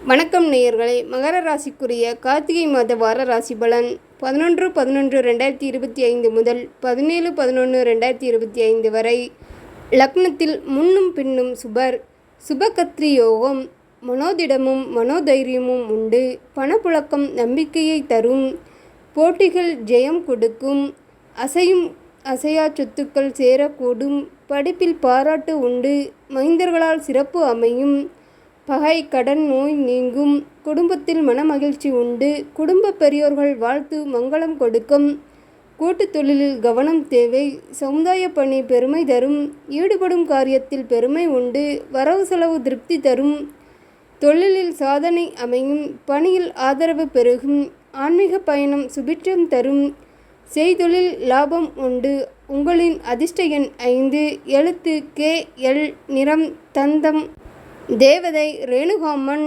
வணக்கம் நேயர்களே, மகர ராசிக்குரிய கார்த்திகை மாத வார ராசி பலன் 11/11/2025 முதல் 17/11/2025 வரை. லக்னத்தில் முன்னும் பின்னும் சுபகத்ரி யோகம். மனோதிடமும் மனோதைரியமும் உண்டு. பணப்புழக்கம் நம்பிக்கையை தரும். போட்டிகள் ஜெயம் கொடுக்கும். அசையும் அசையா சொத்துக்கள் சேரக்கூடும். படிப்பில் பாராட்டு உண்டு. மைந்தர்களால் சிறப்பு அமையும். பகை கடன் நோய் நீங்கும். குடும்பத்தில் மனமகிழ்ச்சி உண்டு. குடும்ப பெரியோர்கள் வாழ்த்து மங்களம் கொடுக்கும். கூட்டுத் தொழிலில் கவனம் தேவை. சமுதாய பணி பெருமை தரும். ஈடுபடும் காரியத்தில் பெருமை உண்டு. வரவு செலவு திருப்தி தரும். தொழிலில் சாதனை அமையும். பணியில் ஆதரவு பெருகும். ஆன்மீக பயணம் சுபிட்சம் தரும். செய்தொழில் லாபம் உண்டு. உங்களின் அதிர்ஷ்ட எண் 5. எழுத்து KL. நிறம் தந்தம். தேவதை ரேணுகாம்மன்.